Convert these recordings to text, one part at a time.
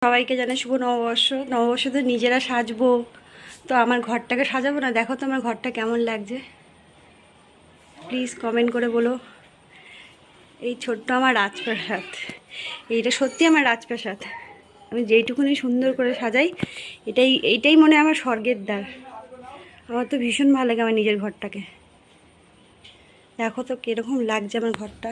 সবাইকে জানাই শুভ নববর্ষ। নববর্ষ তো নিজেরা সাজবো, তো আমার ঘরটাকে সাজাবো না? দেখো তো আমার ঘরটা কেমন লাগছে, প্লিজ কমেন্ট করে বলো। এই ছোট্ট আমার রাজপ্রাসাদ, এইটা সত্যি আমার রাজপ্রাসাদ। আমি যেইটুকুনি সুন্দর করে সাজাই, এইটাই মনে হয় আমার স্বর্গের দ্বার। আমার তো ভীষণ ভালো লাগে আমার নিজের ঘরটাকে। দেখো তো কীরকম লাগছে আমার ঘরটা।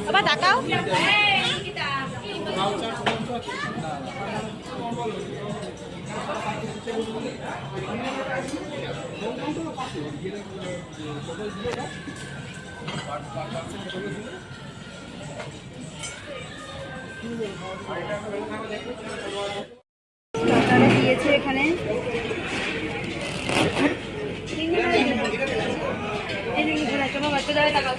বাবা তাকাও। টাকাটা দিয়েছে এখানে। টাকা